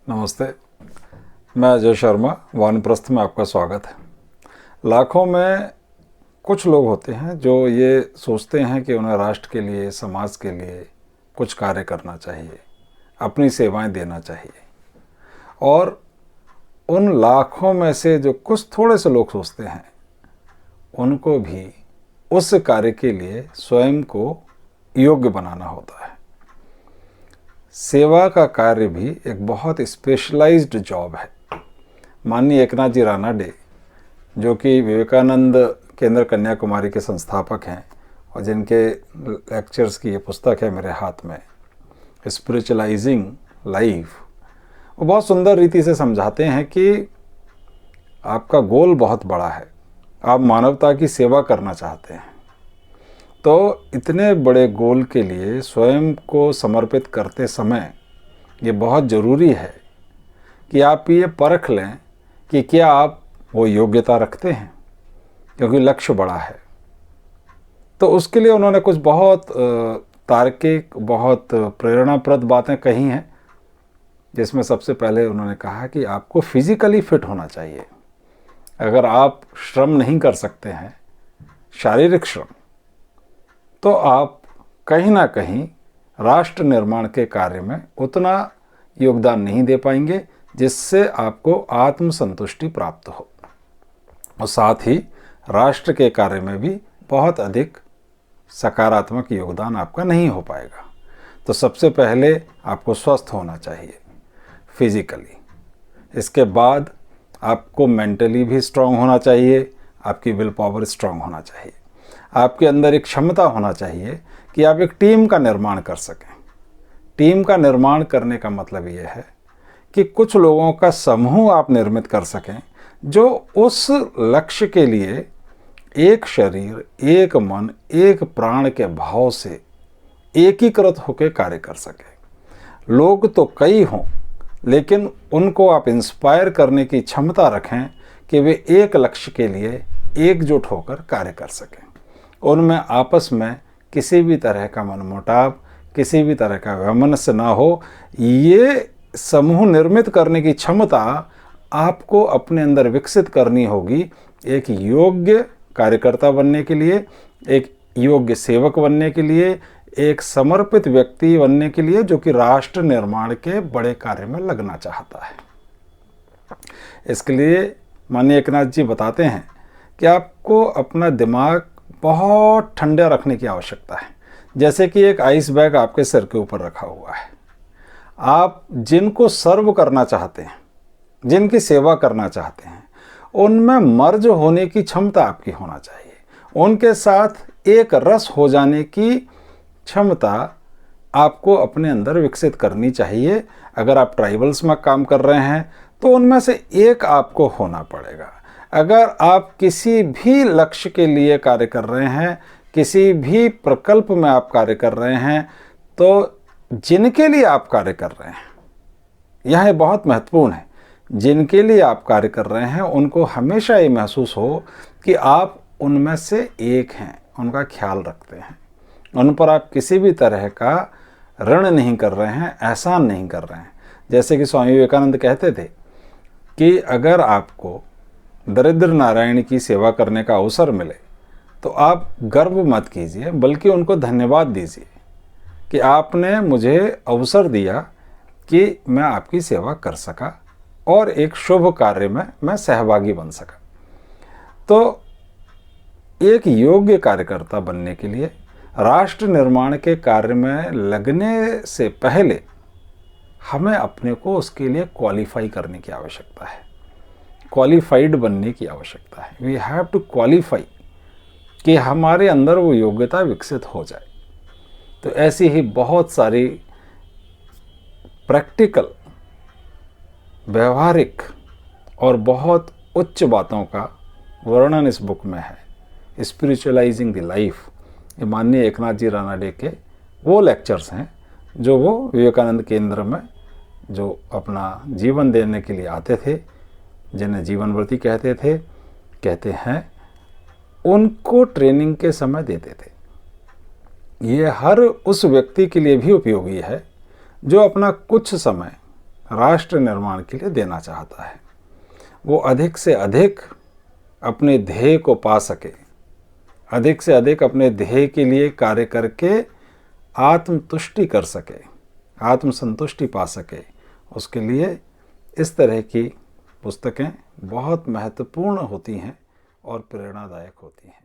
नमस्ते, मैं अजय शर्मा, वानप्रस्थ में आपका स्वागत है। लाखों में कुछ लोग होते हैं जो ये सोचते हैं कि उन्हें राष्ट्र के लिए, समाज के लिए कुछ कार्य करना चाहिए, अपनी सेवाएं देना चाहिए। और उन लाखों में से जो कुछ थोड़े से लोग सोचते हैं, उनको भी उस कार्य के लिए स्वयं को योग्य बनाना होता है। सेवा का कार्य भी एक बहुत स्पेशलाइज्ड जॉब है। माननीय एकनाथ जी रानाडे, जो कि विवेकानंद केंद्र कन्याकुमारी के संस्थापक हैं और जिनके लेक्चर्स की ये पुस्तक है मेरे हाथ में, स्पिरिचुअलाइजिंग लाइफ, वो बहुत सुंदर रीति से समझाते हैं कि आपका गोल बहुत बड़ा है, आप मानवता की सेवा करना चाहते हैं, तो इतने बड़े गोल के लिए स्वयं को समर्पित करते समय ये बहुत ज़रूरी है कि आप ये परख लें कि क्या आप वो योग्यता रखते हैं, क्योंकि लक्ष्य बड़ा है। तो उसके लिए उन्होंने कुछ बहुत तार्किक, बहुत प्रेरणाप्रद बातें कही हैं, जिसमें सबसे पहले उन्होंने कहा कि आपको फिजिकली फिट होना चाहिए। अगर आप श्रम नहीं कर सकते हैं, शारीरिक श्रम, तो आप कहीं ना कहीं राष्ट्र निर्माण के कार्य में उतना योगदान नहीं दे पाएंगे जिससे आपको आत्मसंतुष्टि प्राप्त हो, और साथ ही राष्ट्र के कार्य में भी बहुत अधिक सकारात्मक योगदान आपका नहीं हो पाएगा। तो सबसे पहले आपको स्वस्थ होना चाहिए फिजिकली। इसके बाद आपको मेंटली भी स्ट्रांग होना चाहिए, आपकी विल पावर स्ट्रांग होना चाहिए, आपके अंदर एक क्षमता होना चाहिए कि आप एक टीम का निर्माण कर सकें। टीम का निर्माण करने का मतलब ये है कि कुछ लोगों का समूह आप निर्मित कर सकें जो उस लक्ष्य के लिए एक शरीर, एक मन, एक प्राण के भाव से एकीकृत होकर कार्य कर सकें। लोग तो कई हों, लेकिन उनको आप इंस्पायर करने की क्षमता रखें कि वे एक लक्ष्य के लिए एकजुट होकर कार्य कर सकें। उनमें आपस में किसी भी तरह का मनमुटाव, किसी भी तरह का वैमनस्य ना हो। ये समूह निर्मित करने की क्षमता आपको अपने अंदर विकसित करनी होगी, एक योग्य कार्यकर्ता बनने के लिए, एक योग्य सेवक बनने के लिए, एक समर्पित व्यक्ति बनने के लिए, जो कि राष्ट्र निर्माण के बड़े कार्य में लगना चाहता है। इसके लिए माननीय एकनाथ जी बताते हैं कि आपको अपना दिमाग बहुत ठंडा रखने की आवश्यकता है, जैसे कि एक आइस बैग आपके सिर के ऊपर रखा हुआ है। आप जिनको सर्व करना चाहते हैं, जिनकी सेवा करना चाहते हैं, उनमें मर्ज होने की क्षमता आपकी होना चाहिए, उनके साथ एक रस हो जाने की क्षमता आपको अपने अंदर विकसित करनी चाहिए। अगर आप ट्राइबल्स में काम कर रहे हैं तो उनमें से एक आपको होना पड़ेगा। अगर आप किसी भी लक्ष्य के लिए कार्य कर रहे हैं, किसी भी प्रकल्प में आप कार्य कर रहे हैं, तो जिनके लिए आप कार्य कर रहे हैं, यह बहुत महत्वपूर्ण है, जिनके लिए आप कार्य कर रहे हैं उनको हमेशा ये महसूस हो कि आप उनमें से एक हैं, उनका ख्याल रखते हैं, उन पर आप किसी भी तरह का ऋण नहीं कर रहे हैं, एहसान नहीं कर रहे हैं। जैसे कि स्वामी विवेकानंद कहते थे कि अगर आपको दरिद्र नारायण की सेवा करने का अवसर मिले तो आप गर्व मत कीजिए, बल्कि उनको धन्यवाद दीजिए कि आपने मुझे अवसर दिया कि मैं आपकी सेवा कर सका और एक शुभ कार्य में मैं सहभागी बन सका। तो एक योग्य कार्यकर्ता बनने के लिए, राष्ट्र निर्माण के कार्य में लगने से पहले हमें अपने को उसके लिए क्वालिफाई करने की आवश्यकता है, क्वालिफाइड बनने की आवश्यकता है। वी हैव टू क्वालिफाई, कि हमारे अंदर वो योग्यता विकसित हो जाए। तो ऐसी ही बहुत सारी प्रैक्टिकल, व्यवहारिक और बहुत उच्च बातों का वर्णन इस बुक में है। स्पिरिचुअलाइजिंग द लाइफ, ये माननीय एकनाथ जी रानाडे के वो लेक्चर्स हैं जो वो विवेकानंद केंद्र में जो अपना जीवन देने के लिए आते थे, जिन्हें जीवनव्रती कहते हैं, उनको ट्रेनिंग के समय देते थे। ये हर उस व्यक्ति के लिए भी उपयोगी है जो अपना कुछ समय राष्ट्र निर्माण के लिए देना चाहता है, वो अधिक से अधिक अपने ध्येय को पा सके, अधिक से अधिक अपने ध्येय के लिए कार्य करके आत्मतुष्टि कर सके, आत्मसंतुष्टि पा सके, उसके लिए इस तरह की पुस्तकें बहुत महत्वपूर्ण होती हैं और प्रेरणादायक होती हैं।